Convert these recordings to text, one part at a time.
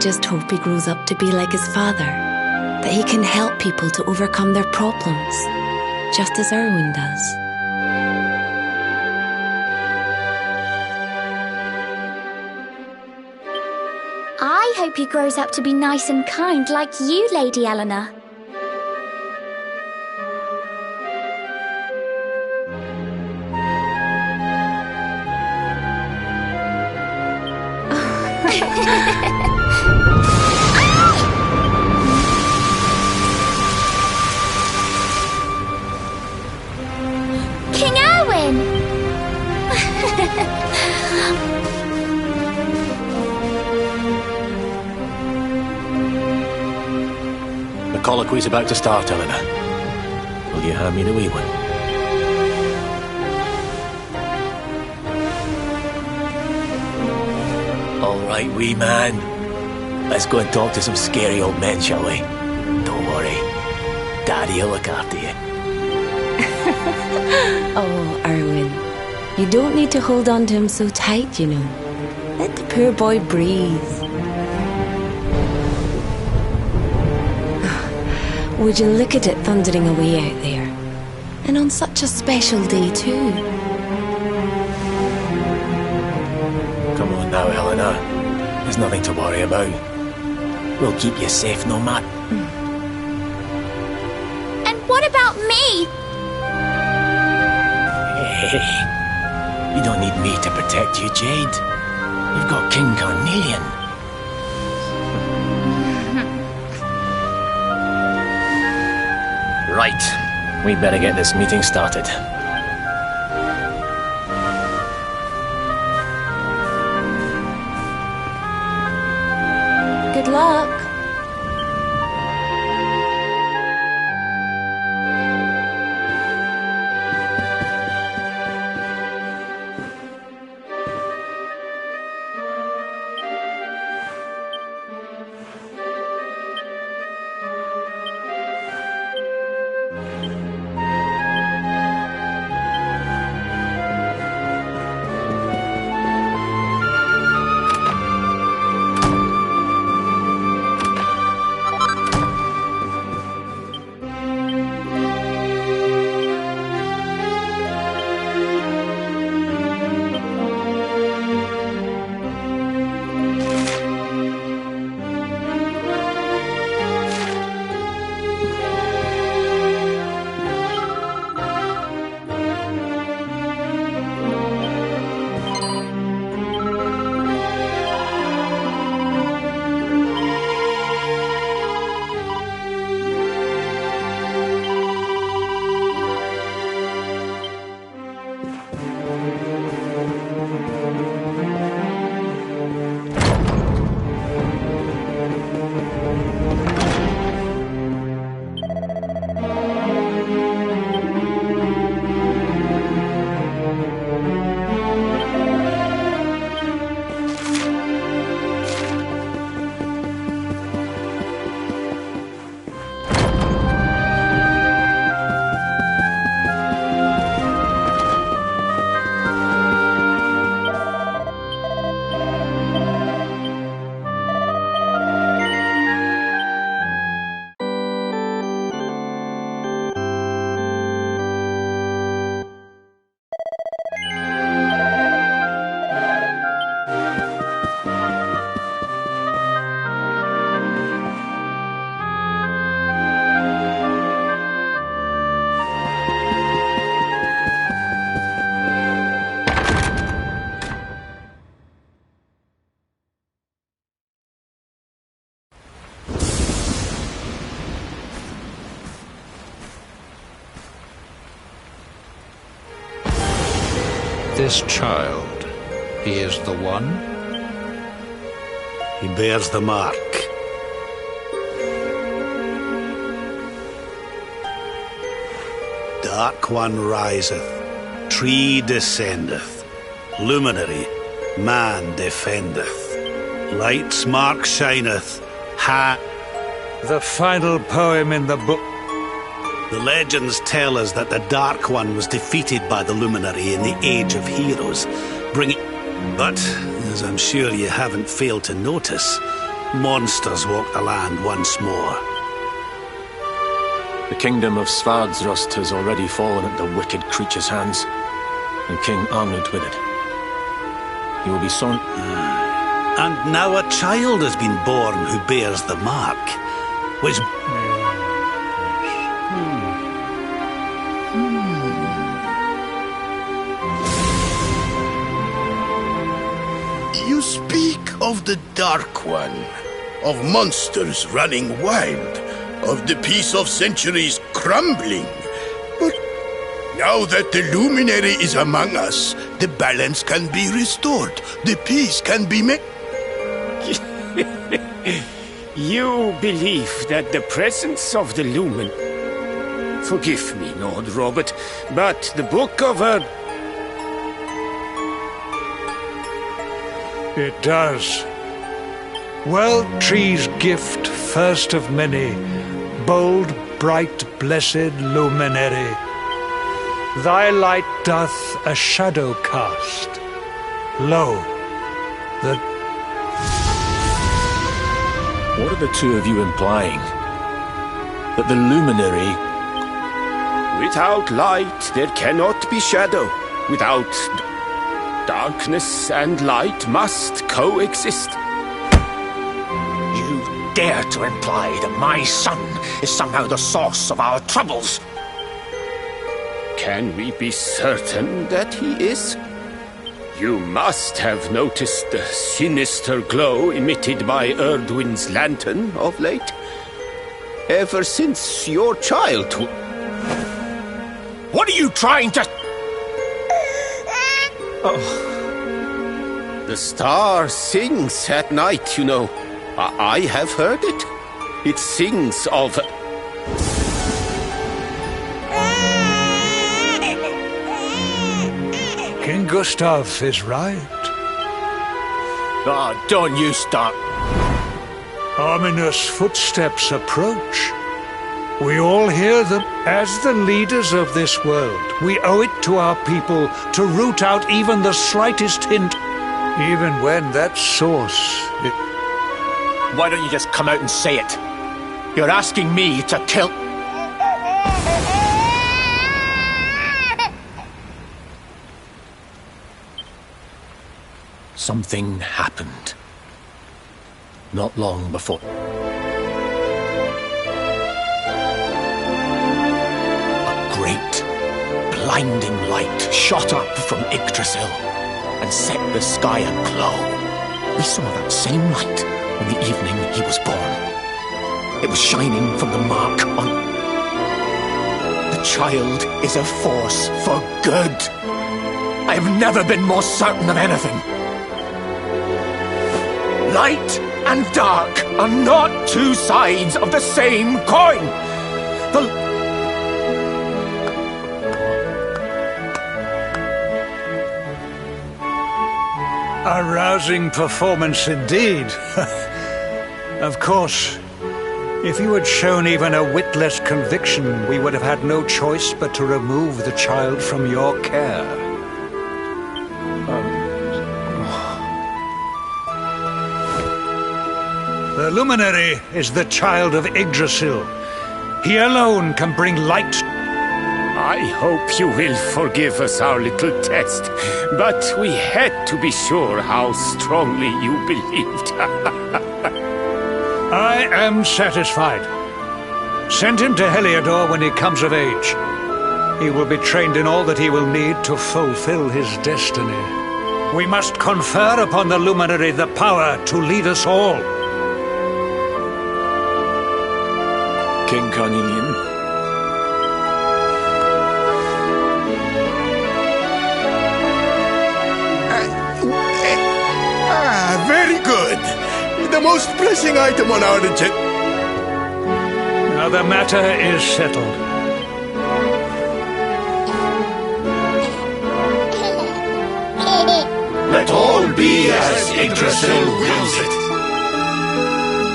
just hope he grows up to be like his father, that he can help people to overcome their problems, just as Erwin does. I hope he grows up to be nice and kind like you, Lady Eleanor. King Erwin! The colloquy's about to start, Eleanor. Will you hand me the wee one? All right, wee man. Let's go and talk to some scary old men, shall we? Don't worry. Daddy'll look after you. Oh, Erwin, you don't need to hold on to him so tight, you know. Let the poor boy breathe. Would you look at it thundering away out there? And on such a special day, too. Come on now, Eleanor. There's nothing to worry about. We'll keep you safe no matter. And what about me? Hey, you don't need me to protect you, Jade. You've got King Carnelian. Right, we better get this meeting started. Good luck. This child, he is the one? He bears the mark. Dark one riseth, tree descendeth, luminary, man defendeth. Light's mark shineth, The final poem in the book. The legends tell us that the Dark One was defeated by the Luminary in the Age of Heroes, bringing... But, as I'm sure you haven't failed to notice, monsters walk the land once more. The kingdom of Svardsrust has already fallen at the wicked creature's hands, and King Arnund with it. He will be son. And now a child has been born who bears the mark, which... You speak of the Dark One, of monsters running wild, of the peace of centuries crumbling. But now that the luminary is among us, the balance can be restored, the peace can be made. You believe that the presence of the lumen... Forgive me, Lord Robert, but the Book of Earth... It does. World Tree's gift, first of many, bold, bright, blessed luminary. Thy light doth a shadow cast. Lo, the... What are the two of you implying? That the luminary... Without light, there cannot be shadow. Without... darkness and light must coexist. You dare to imply that my son is somehow the source of our troubles? Can we be certain that he is? You must have noticed the sinister glow emitted by Erdwin's lantern of late. Ever since your childhood. What are you trying to... The star sings at night, you know. I have heard it. It sings of... King Gustav is right. Ah, don't you start. Ominous footsteps approach. We all hear them. As the leaders of this world, we owe it to our people to root out even the slightest hint, even when that source... Why don't you just come out and say it? You're asking me to kill... Something happened. Not long before... Great, blinding light shot up from Yggdrasil and set the sky aglow. We saw that same light on the evening he was born. It was shining from the mark on... The child is a force for good. I have never been more certain of anything. Light and dark are not two sides of the same coin. A rousing performance indeed. Of course, if you had shown even a whit less conviction, we would have had no choice but to remove the child from your care. The luminary is the child of Yggdrasil. He alone can bring light. I hope you will forgive us our little test, but we had to be sure how strongly you believed. I am satisfied. Send him to Heliodor when he comes of age. He will be trained in all that he will need to fulfill his destiny. We must confer upon the luminary the power to lead us all. King Carnelian. Very good. The most pressing item on our agenda. Now the matter is settled. Let all be as Yggdrasil wills it.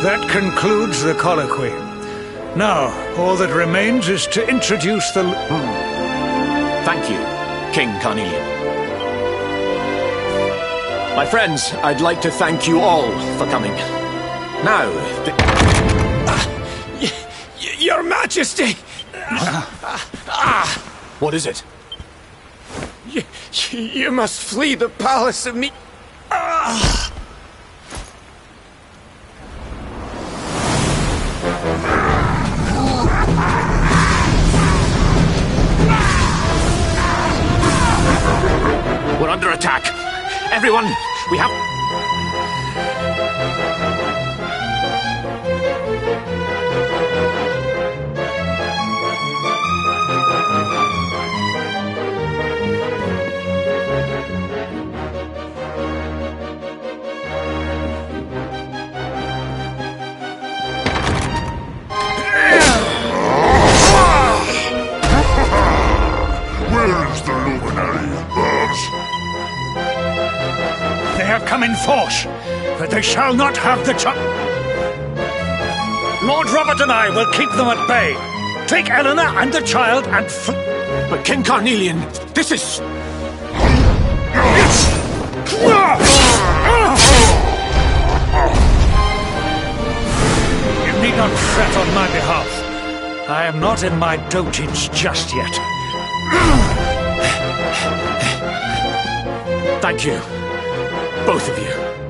That concludes the colloquy. Now, all that remains is to introduce the... Thank you, King Carnelian. My friends, I'd like to thank you all for coming. Now, Your Majesty! what is it? You must flee the palace of me. We're under attack. Everyone, we have... Where is the luminary, birds? They have come in force, but they shall not have the chance. Lord Robert and I will keep them at bay. Take Eleanor and the child and But King Carnelian, this is... You need not fret on my behalf. I am not in my dotage just yet. Thank you, both of you.